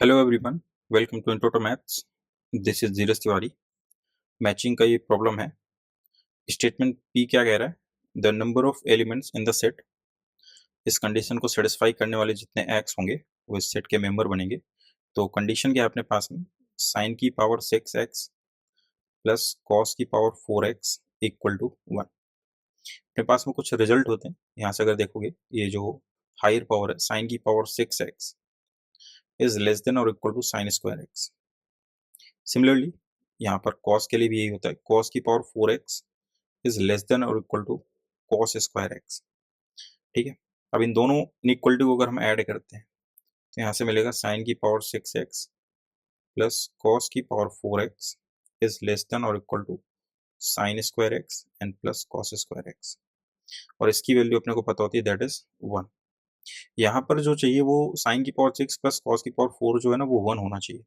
Hello everyone, welcome to intro to maths. This is Dheeraj Tiwari. Matching का ये problem है। Statement P क्या कह रहा है? The number of elements in the set. इस कंडीशन को सेटिस्फाई करने वाले जितने एक्स होंगे वो इस सेट के मेंबर बनेंगे। तो कंडीशन क्या है अपने पास में? साइन की पावर 6x प्लस कॉस की पावर 4x इक्वल टू 1। अपने पास में कुछ रिजल्ट होते हैं। यहाँ से अगर देखोगे, ये जो हायर पावर है साइन की power 6x is less than और equal to sine square x. Similarly यहाँ पर cos के लिए भी यही होता है, cos की power 4x is less than और equal to cos square x. ठीक है, अब इन दोनों इनइक्वलिटी को अगर हम ऐड करते हैं तो यहाँ से मिलेगा साइन की पावर 6x प्लस cos की power 4x is less than और equal to sine square x and plus cos square x. और इसकी वैल्यू अपने को पता होती है, दैट इज 1। यहाँ पर जो चाहिए वो साइन की पावर 6 प्लस cos की पावर 4 जो है ना वो 1 होना चाहिए।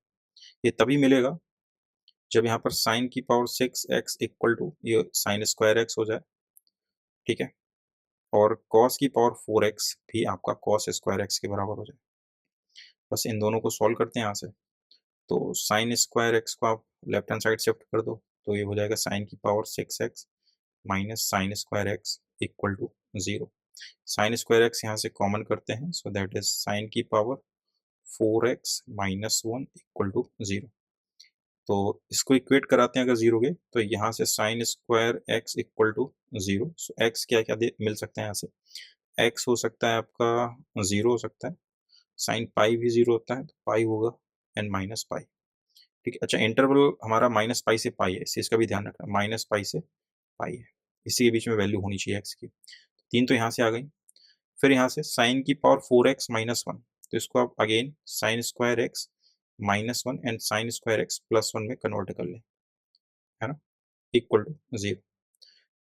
ये तभी मिलेगा जब यहाँ पर साइन की पावर 6x इक्वल टू ये साइन स्क्वायर एक्स हो जाए। ठीक है, और cos की पावर 4x भी आपका cos स्क्वायर एक्स के बराबर हो जाए। बस इन दोनों को सॉल्व करते हैं यहाँ से। तो साइन स्क्वायर एक्स को आप लेफ्ट हैंड साइड शिफ्ट कर दो तो ये हो जाएगा साइन की power 6x minus sine square x equal to 0। Sine square x यहाँ से कॉमन करते हैं, सो दैट इज साइन की power 4x minus 1 equal to 0। तो इसको इक्वेट कराते हैं अगर 0 के, तो यहाँ से sine square x equal to 0। So x क्या क्या मिल सकता है यहाँ से? एक्स हो सकता है आपका 0 हो सकता है, साइन पाई भी 0 होता है तो पाई होगा एंड माइनस पाई। ठीक है, अच्छा इंटरवल हमारा माइनस पाई से पाई है, इस चीज़ का भी ध्यान रखना, माइनस पाई से पाई है, इसी के बीच में वैल्यू होनी चाहिए एक्स की। तीन तो यहाँ से आ गई। फिर यहाँ से साइन की पावर 4x माइनस 1, तो इसको आप again sine square x minus 1 and sign square x plus 1 में कन्वर्ट कर लें, है ना, इक्वल टू 0।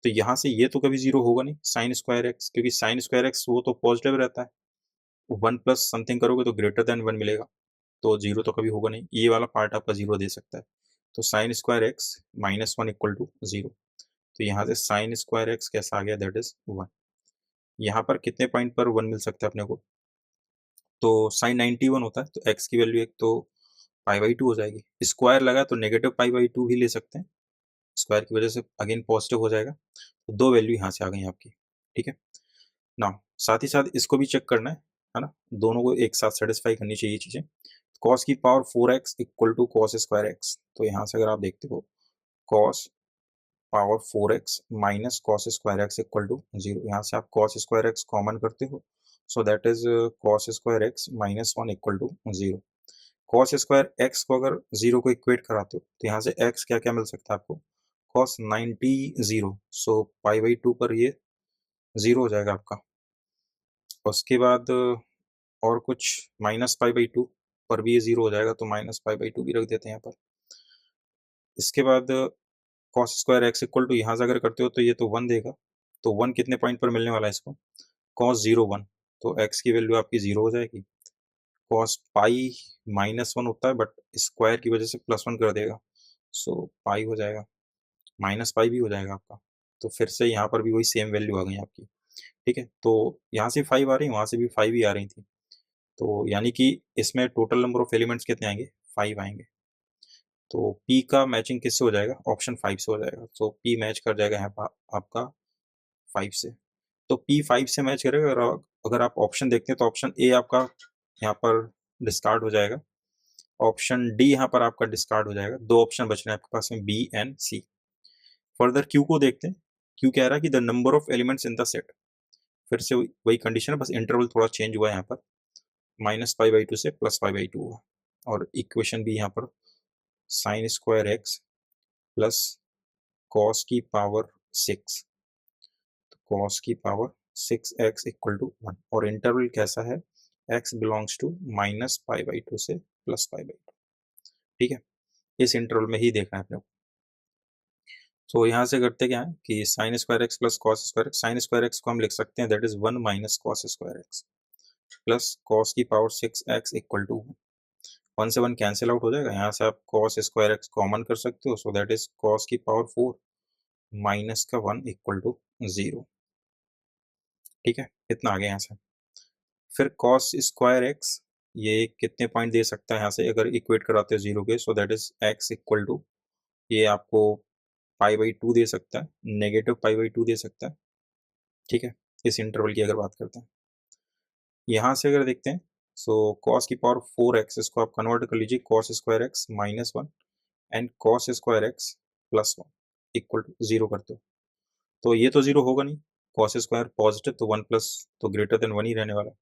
तो यहाँ से ये तो कभी 0 होगा नहीं साइन स्क्वायर एक्स, क्योंकि साइन स्क्वायर एक्स वो तो पॉजिटिव रहता है, 1 प्लस समथिंग करोगे तो ग्रेटर देन 1 मिलेगा, तो 0 तो कभी होगा नहीं, ये वाला पार्ट आपका 0 दे सकता है। तो sine square x minus 1 equal to 0। तो यहाँ से साइन स्क्वायर एक्स कैसा आ गया, दैट इज 1। यहाँ पर कितने पॉइंट पर 1 मिल सकता है अपने को? तो साइन 91 होता है, तो एक्स की वैल्यू एक तो पाई बाई 2 हो जाएगी। स्क्वायर लगा तो नेगेटिव पाई बाई 2 भी ले सकते हैं, स्क्वायर की वजह से अगेन पॉजिटिव हो जाएगा। तो दो वैल्यू यहाँ से आ गई आपकी। ठीक है ना, साथ ही साथ इसको भी चेक करना है ना, दोनों को एक साथ सेटिस्फाई करनी चाहिए चीजें। कॉस की power 4x equal to cos square x, तो यहाँ से अगर आप देखते हो cos power 4x minus cos square x equal to 0, यहाँ से आप कॉस स्क्वायर एक्स कॉमन करते हो, so that is cos square x minus 1 equal to 0। Cos square x को अगर 0 को इक्वेट कराते हो तो यहाँ से x क्या क्या मिल सकता है आपको? कॉस 90 0, सो पाई बाई 2 पर ये 0 हो जाएगा आपका। उसके बाद और कुछ माइनस पाई बाई 2 पर भी ये 0 हो जाएगा, तो माइनस पाई बाई 2 भी रख देते हैं यहाँ पर। इसके बाद cos square x equal to यहाँ से अगर करते हो तो ये तो 1 देगा, तो 1 कितने पॉइंट पर मिलने वाला है इसको? कॉस 0 1, तो x की वैल्यू आपकी 0 हो जाएगी। कॉस पाई माइनस 1 होता है बट स्क्वायर की वजह से प्लस 1 कर देगा, सो पाई हो जाएगा, माइनस पाई भी हो जाएगा आपका। तो फिर से यहाँ पर भी वही सेम वैल्यू आ गई आपकी। ठीक है, तो यहाँ से 5 आ रही, वहाँ से भी 5 ही आ रही थी, तो यानी कि इसमें टोटल नंबर ऑफ एलिमेंट्स कितने आएंगे? 5 आएंगे। तो P का मैचिंग किससे हो जाएगा? ऑप्शन 5 से हो जाएगा, तो P मैच कर जाएगा यहाँ पर आपका 5 से। तो P 5 से मैच करेगा, और अगर आप ऑप्शन देखते हैं तो ऑप्शन ए आपका यहाँ पर डिस्कार्ड हो जाएगा, ऑप्शन डी यहाँ पर आपका डिस्कार्ड हो जाएगा। दो ऑप्शन बच रहे हैं आपके पास में, B and C. Further Q को देखते हैं। क्यू कह रहा है कि the number of elements in the set, फिर से वही कंडीशन है, बस इंटरवल थोड़ा चेंज हुआ है यहाँ पर, माइनस पाई बाई 2 से प्लस पाई बाई 2 हुआ। और इक्वेशन भी यहाँ पर sign square x plus cos की पावर 6, तो कॉस की पावर 6x इक्वल टू 1, और इंटरवल कैसा है? x belongs to minus pi by 2 से प्लस पाई बाई 2। ठीक है, इस इंटरवल में ही देखना है अपने को। तो यहाँ से करते क्या है कि sign square x plus cos square x, sign square x को हम लिख सकते हैं that is 1 minus cos square x plus cos की पावर 6x इक्वल टू 1 से 1 कैंसिल आउट हो जाएगा। यहाँ से आप कॉस स्क्वायर एक्स कॉमन कर सकते हो, सो दैट इज कॉस की पावर 4 माइनस का 1 इक्वल टू 0। ठीक है, इतना आ गया यहाँ से। फिर कॉस स्क्वायर एक्स ये कितने पॉइंट दे सकता है यहाँ से अगर इक्वेट कराते हैं जीरो के, so that is x equal to, ये आपको π/2 दे सकता है, -π/2 दे सकता है, ठीक है, इस इंटरवल की अगर बात करते हैं। यहाँ से अगर देखते हैं, सो cos की पावर 4x, इसको आप कन्वर्ट कर लीजिए cos square x -1 and cos square x +1 equal to zero करते हो, तो ये तो जीरो होगा नहीं, cos स्क्वायर पॉजिटिव तो 1 प्लस तो ग्रेटर देन 1 ही रहने वाला है।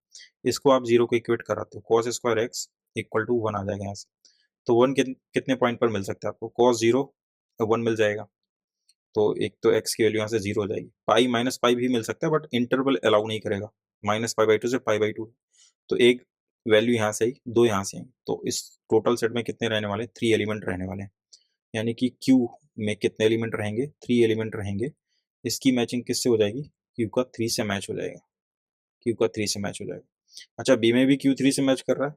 इसको आप जीरो को इक्वेट कराते हो, cos square x equal to 1 आ जाएगा यहाँ से। तो 1 कितने पॉइंट पर मिल सकता है आपको, cos 0 1 मिल जाएगा, तो एक तो x की वैल्यू यहाँ से जीरो हो जाएगी। पाई माइनस पाई भी मिल सकता है बट इंटरवल अलाउ नहीं करेगा, -π/2 से π/2, तो एक वैल्यू यहाँ से आई, दो यहाँ से आई, तो इस टोटल सेट में कितने रहने वाले हैं, 3 एलिमेंट रहने वाले हैं, यानी कि Q में कितने एलिमेंट रहेंगे, 3 एलिमेंट रहेंगे। इसकी मैचिंग किससे हो जाएगी, Q का 3 से मैच हो जाएगा, Q का 3 से मैच हो जाएगा। अच्छा, B में भी Q 3 से मैच कर रहा है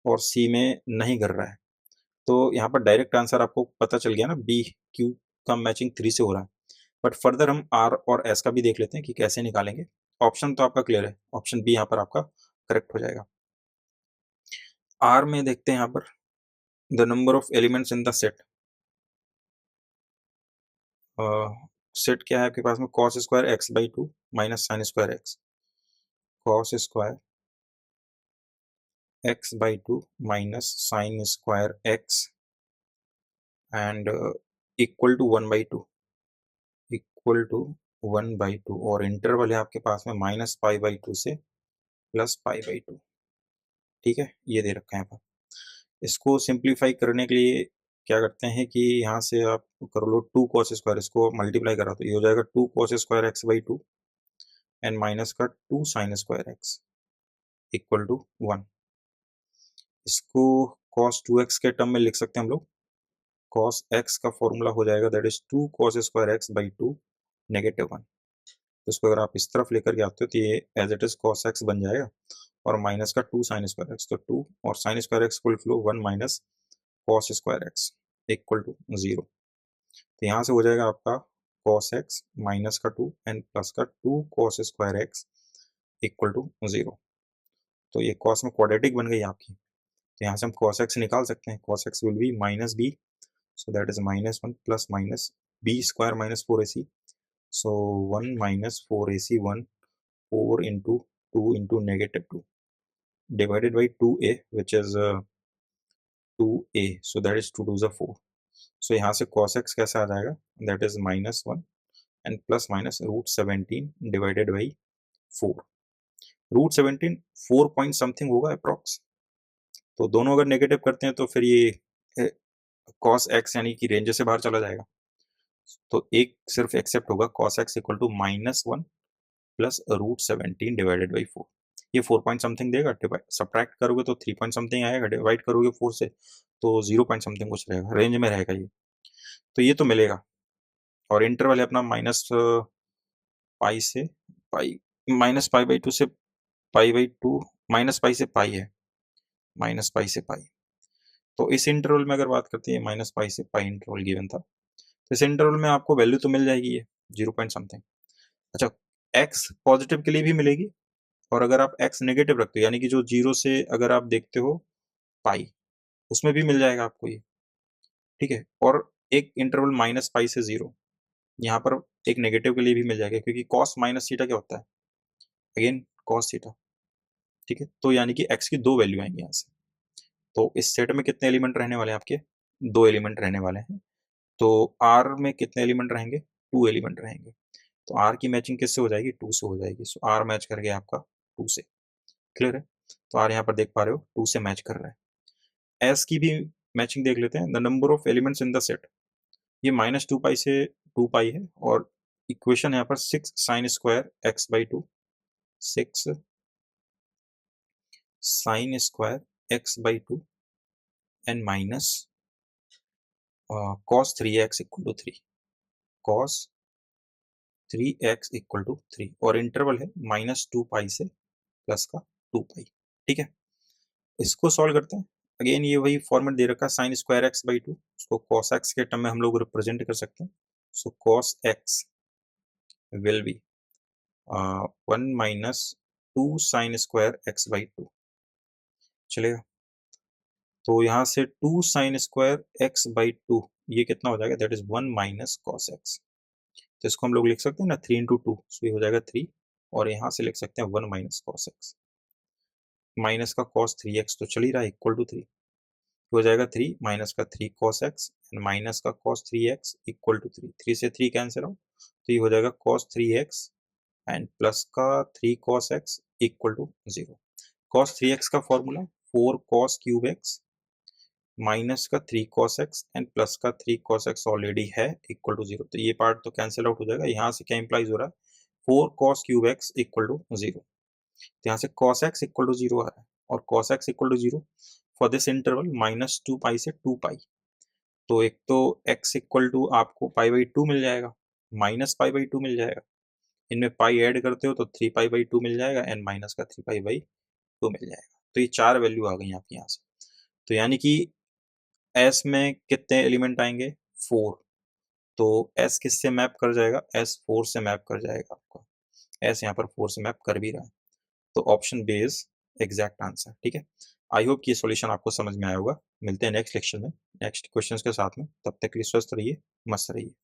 और C में नहीं कर रहा है, तो यहाँ पर डायरेक्ट आंसर आपको पता चल गया ना, B Q का मैचिंग 3 से हो रहा है। बट फर्दर हम R और S का भी देख लेते हैं कि कैसे निकालेंगे। ऑप्शन तो आपका क्लियर है, ऑप्शन बी यहाँ पर आपका करेक्ट हो जाएगा। R में देखते हैं यहाँ पर the number of elements in the set, set क्या है आपके पास में, cos square x/2 minus sine square x, cos square x/2 minus sine square x and equal to 1/2, equal to 1/2, और इंटरवल है आपके पास में -π/2 से +π/2, ठीक है, ये दे रखा है यहाँ पर। इसको सिंप्लीफाई करने के लिए क्या करते हैं कि यहाँ से आप कर लो 2 cos स्क्वायर, इसको मल्टीप्लाई करा तो ये हो जाएगा 2 cos square x/2 and minus का 2 sine square x equal to 1। इसको cos 2x के टर्म में लिख सकते हैं हम लोग, cos x का फॉर्मूला हो जाएगा that is 2 cos square x/2 -1। तो इसको अगर आप इस तरफ लेकर के आते हो तो ये as it is cos x बन जाएगा, और माइनस का 2 साइन स्क्वायर एक्स, तो 2 और sine square x full flow 1 minus cos square x equal to 0। तो यहाँ से हो जाएगा आपका cos x माइनस का 2 एंड प्लस का 2 cos square x equal to 0। तो ये cos में क्वाड्रेटिक बन गई आपकी, तो यहाँ से हम cos x निकाल सकते हैं, cos x will be -b, so that is -1 plus minus b square minus 4ac, so 1 minus 4ac 1, 4 into 2 into -2 divided by 2a which is 2a, so that is 2 to the 4, so यहाँ से cos x कैसा आ जाएगा, that is -1 and plus minus √17 divided by 4, √17 4 point something होगा approx, तो दोनों अगर negative करते हैं तो फिर ये cos x यानी कि रेंज से बाहर चला जाएगा, तो एक सिर्फ एक्सेप्ट होगा cos x equal to -1 plus √17 divided by 4, ये 4 पॉइंट समथिंग देगा, सब्ट्रैक्ट करोगे तो 3 पॉइंट समथिंग आएगा, डिवाइड करोगे 4 से तो 0 पॉइंट समथिंग कुछ रहेगा, रेंज में रहेगा ये, तो ये तो मिलेगा। और इंटरवल है अपना माइनस पाई से पाई, -π/2 से π/2, -π से पाई है, -π से पाई, तो इस इंटरवल में अगर बात करते हैं -π से पाई इंटरवल गिवन था, तो इस इंटरवल में आपको वैल्यू तो मिल जाएगी ये 0 पॉइंट समथिंग। अच्छा, x पॉजिटिव के लिए भी मिलेगी, और अगर आप x नेगेटिव रखते हो यानी कि जो 0 से अगर आप देखते हो पाई, उसमें भी मिल जाएगा आपको ये, ठीक है, और एक इंटरवल -π से 0, यहाँ पर एक नेगेटिव के लिए भी मिल जाएगा, क्योंकि cos माइनस थीटा क्या होता है, अगेन cos थीटा, ठीक है, तो यानी कि x की दो वैल्यू आएंगी यहाँ से। तो इस सेट में कितने एलिमेंट रहने वाले हैं आपके, दो एलिमेंट रहने वाले हैं, तो R में कितने एलिमेंट रहेंगे, 2 एलिमेंट रहेंगे, तो R की मैचिंग किससे हो जाएगी, 2 से हो जाएगी, सो R मैच कर गया आपका 2 से, क्लियर है, तो R यहाँ पर देख पा रहे हो 2 से मैच कर रहा है। S की भी मैचिंग देख लेते हैं, the number of elements in the set, ये -2π से 2π है, और इक्वेशन यहाँ पर 6 sine square x/2, 6 sine square x/2 and minus cos 3x equal to 3, cos 3x equal to 3, और इंटरवल है -2π से प्लस का 2π, ठीक है, इसको सॉल्व करते हैं। अगेन ये वही फॉर्मेट दे रखा है, साइन स्क्वायर x/2, उसको cos x के टर्म में हम लोग रिप्रेजेंट कर सकते हैं, सो cos x will be 1 minus 2 sine square x/2, चलेगा। तो यहाँ से 2 साइन स्क्वायर एक्स बाई 2 ये कितना हो जाएगा, that is 1 minus cos x. तो इसको हम लोग लिख सकते हैं ना 3 इंटू 2, सो ये हो जाएगा 3, और यहाँ से लिख सकते हैं 1 माइनस कॉस एक्स। माइनस का कॉस 3x तो चल ही रहा है, इक्वल टू 3 हो जाएगा 3 माइनस का 3 कॉस एक्स एंड माइनस का कॉस 3x इक्वल टू 3, 3 से 3 कैंसिल आउट, तो ये हो जाएगा कॉस 3x एंड प्लस का 3 cos x equal to 0। Cos 3x का formula 4 cos cube x minus का 3 cos x एंड प्लस का 3 cos x ऑलरेडी है इक्वल टू 0, तो ये पार्ट तो कैंसिल आउट हो जाएगा। यहाँ से क्या इंप्लाइज हो रहा है, 4 cos cube x equal to 0, तो यहाँ से cos x इक्वल टू 0 आ रहा है, और cos x equal to 0 for this interval minus 2 pi से 2 पाई, तो एक तो x इक्वल टू आपको पाई बाई 2 मिल जाएगा, माइनस पाई बाई 2 मिल जाएगा, इनमें पाई ऐड करते हो तो 3 पाई बाई 2 मिल जाएगा एंड माइनस का 3 पाई बाई 2 मिल जाएगा। तो ये 4 वैल्यू आ गई आपकी यहाँ से। तो यानी कि एस में कितने एलिमेंट आएंगे, 4, तो एस किससे मैप कर जाएगा, एस 4 से मैप कर जाएगा आपका, एस यहाँ पर 4 से मैप कर भी रहा है, तो option B is exact answer. ठीक है, आई होप कि ये सॉल्यूशन आपको समझ में आया होगा। मिलते हैं नेक्स्ट लेक्चर में नेक्स्ट क्वेश्चंस के साथ में, तब तक के लिए स्वस्थ रहिए, मस्त रहिए।